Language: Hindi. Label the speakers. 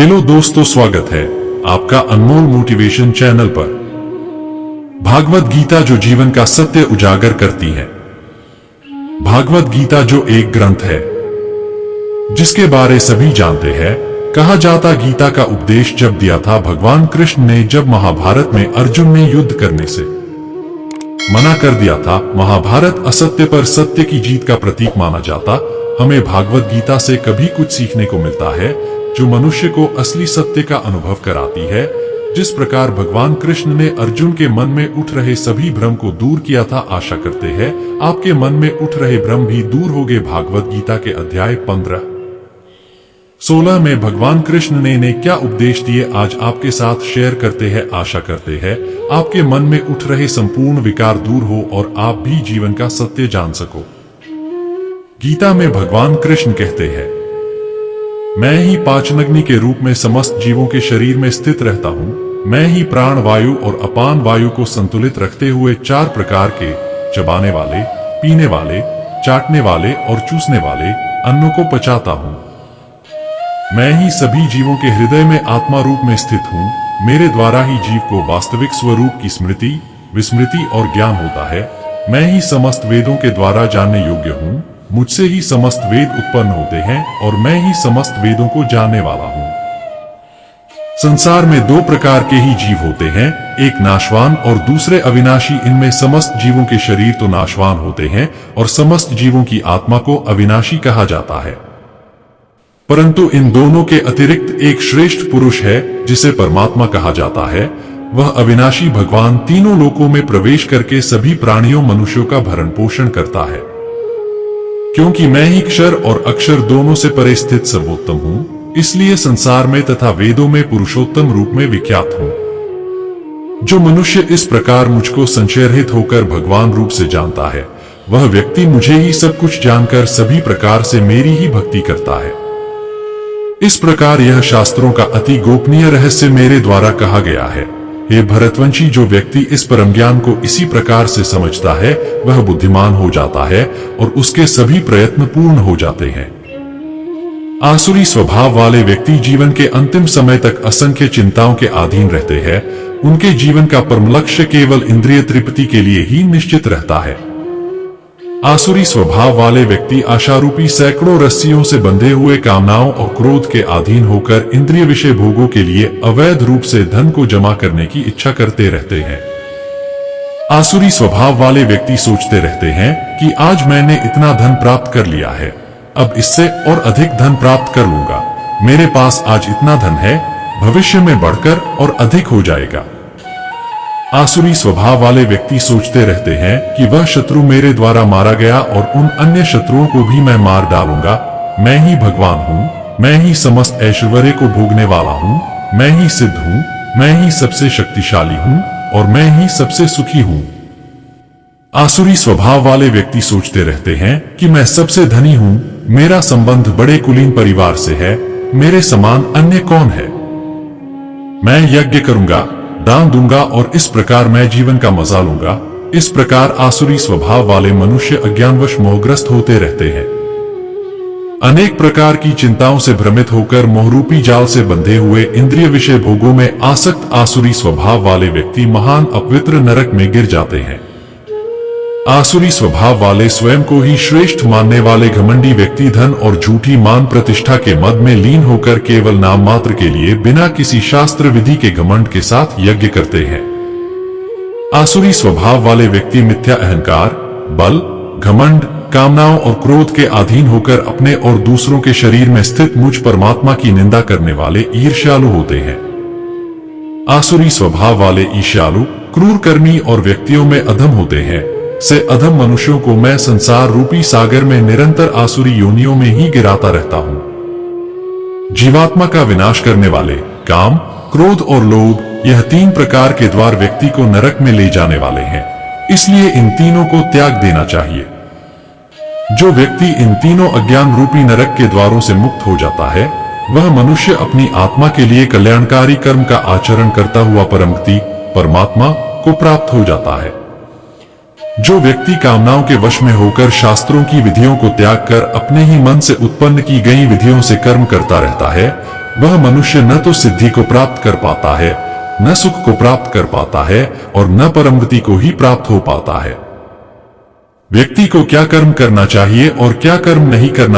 Speaker 1: हेलो दोस्तों, स्वागत है आपका अनमोल मोटिवेशन चैनल पर। भागवत गीता जो जीवन का सत्य उजागर करती है। भागवत गीता जो एक ग्रंथ है जिसके बारे सभी जानते हैं। कहा जाता गीता का उपदेश जब दिया था भगवान कृष्ण ने, जब महाभारत में अर्जुन ने युद्ध करने से मना कर दिया था। महाभारत असत्य पर सत्य की जीत का प्रतीक माना जाता। हमें भागवत गीता से कभी कुछ सीखने को मिलता है जो मनुष्य को असली सत्य का अनुभव कराती है। जिस प्रकार भगवान कृष्ण ने अर्जुन के मन में उठ रहे सभी भ्रम को दूर किया था, आशा करते हैं आपके मन में उठ रहे भ्रम भी दूर होंगे। भागवत गीता के अध्याय 15-16 में भगवान कृष्ण ने क्या उपदेश दिए आज आपके साथ शेयर करते हैं। आशा करते हैं आपके मन में उठ रहे संपूर्ण विकार दूर हो और आप भी जीवन का सत्य जान सको। गीता में भगवान कृष्ण कहते हैं, मैं ही पांचनग्नि के रूप में समस्त जीवों के शरीर में स्थित रहता हूँ। मैं ही प्राण वायु और अपान वायु को संतुलित रखते हुए चार प्रकार के चबाने वाले, पीने वाले, चाटने वाले और चूसने वाले अन्नों को पचाता हूँ। मैं ही सभी जीवों के हृदय में आत्मा रूप में स्थित हूँ। मेरे द्वारा ही जीव को वास्तविक स्वरूप की स्मृति, विस्मृति और ज्ञान होता है। मैं ही समस्त वेदों के द्वारा जानने योग्य हूँ। मुझसे ही समस्त वेद उत्पन्न होते हैं और मैं ही समस्त वेदों को जानने वाला हूँ। संसार में दो प्रकार के ही जीव होते हैं, एक नाशवान और दूसरे अविनाशी। इनमें समस्त जीवों के शरीर तो नाशवान होते हैं और समस्त जीवों की आत्मा को अविनाशी कहा जाता है। परंतु इन दोनों के अतिरिक्त एक श्रेष्ठ पुरुष है जिसे परमात्मा कहा जाता है। वह अविनाशी भगवान तीनों लोकों में प्रवेश करके सभी प्राणियों मनुष्यों का भरण पोषण करता है। क्योंकि मैं ही क्षर और अक्षर दोनों से परे स्थित सर्वोत्तम हूँ, इसलिए संसार में तथा वेदों में पुरुषोत्तम रूप में विख्यात हूँ। जो मनुष्य इस प्रकार मुझको संशयरहित होकर भगवान रूप से जानता है, वह व्यक्ति मुझे ही सब कुछ जानकर सभी प्रकार से मेरी ही भक्ति करता है। इस प्रकार यह शास्त्रों का अति गोपनीय रहस्य मेरे द्वारा कहा गया है। हे भरतवंशी, जो व्यक्ति इस परम ज्ञान को इसी प्रकार से समझता है वह बुद्धिमान हो जाता है और उसके सभी प्रयत्न पूर्ण हो जाते हैं। आसुरी स्वभाव वाले व्यक्ति जीवन के अंतिम समय तक असंख्य चिंताओं के अधीन रहते हैं। उनके जीवन का परम लक्ष्य केवल इंद्रिय तृप्ति के लिए ही निश्चित रहता है। आसुरी स्वभाव वाले व्यक्ति आशारूपी सैकड़ों रस्सियों से बंधे हुए कामनाओं और क्रोध के अधीन होकर इंद्रिय विषय भोगों के लिए अवैध रूप से धन को जमा करने की इच्छा करते रहते हैं। आसुरी स्वभाव वाले व्यक्ति सोचते रहते हैं कि आज मैंने इतना धन प्राप्त कर लिया है, अब इससे और अधिक धन प्राप्त कर लूंगा। मेरे पास आज इतना धन है, भविष्य में बढ़कर और अधिक हो जाएगा। आसुरी स्वभाव वाले व्यक्ति सोचते रहते हैं कि वह शत्रु मेरे द्वारा मारा गया और उन अन्य शत्रुओं को भी मैं मार डालूंगा। मैं ही भगवान हूँ, मैं ही समस्त ऐश्वर्य को भोगने वाला हूँ, मैं ही सिद्ध हूँ, मैं ही सबसे शक्तिशाली हूँ और मैं ही सबसे सुखी हूँ। आसुरी स्वभाव वाले व्यक्ति सोचते रहते हैं कि मैं सबसे धनी हूँ, मेरा संबंध बड़े कुलीन परिवार से है, मेरे समान अन्य कौन है। मैं यज्ञ करूंगा, दान दूंगा और इस प्रकार मैं जीवन का मजा लूंगा। इस प्रकार आसुरी स्वभाव वाले मनुष्य अज्ञानवश मोहग्रस्त होते रहते हैं। अनेक प्रकार की चिंताओं से भ्रमित होकर मोहरूपी जाल से बंधे हुए इंद्रिय विषय भोगों में आसक्त आसुरी स्वभाव वाले व्यक्ति महान अपवित्र नरक में गिर जाते हैं। आसुरी स्वभाव वाले स्वयं को ही श्रेष्ठ मानने वाले घमंडी व्यक्ति धन और झूठी मान प्रतिष्ठा के मद में लीन होकर केवल नाम मात्र के लिए बिना किसी शास्त्र विधि के घमंड के साथ यज्ञ करते हैं। आसुरी स्वभाव वाले व्यक्ति मिथ्या अहंकार, बल, घमंड, कामनाओं और क्रोध के अधीन होकर अपने और दूसरों के शरीर में स्थित मुझ परमात्मा की निंदा करने वाले ईर्ष्यालु होते हैं। आसुरी स्वभाव वाले ईर्ष्यालु, क्रूर कर्मी और व्यक्तियों में अधम होते हैं। से अधम मनुष्यों को मैं संसार रूपी सागर में निरंतर आसुरी योनियों में ही गिराता रहता हूँ। जीवात्मा का विनाश करने वाले काम, क्रोध और लोभ, यह तीन प्रकार के द्वार व्यक्ति को नरक में ले जाने वाले हैं। इसलिए इन तीनों को त्याग देना चाहिए। जो व्यक्ति इन तीनों अज्ञान रूपी नरक के द्वारों से मुक्त हो जाता है, वह मनुष्य अपनी आत्मा के लिए कल्याणकारी कर्म का आचरण करता हुआ परमगति परमात्मा को प्राप्त हो जाता है। जो व्यक्ति कामनाओं के वश में होकर शास्त्रों की विधियों को त्याग कर अपने ही मन से उत्पन्न की गई विधियों से कर्म करता रहता है, वह मनुष्य न तो सिद्धि को प्राप्त कर पाता है, न सुख को प्राप्त कर पाता है और न परमगति को ही प्राप्त हो पाता है। व्यक्ति को क्या कर्म करना चाहिए और क्या कर्म नहीं करना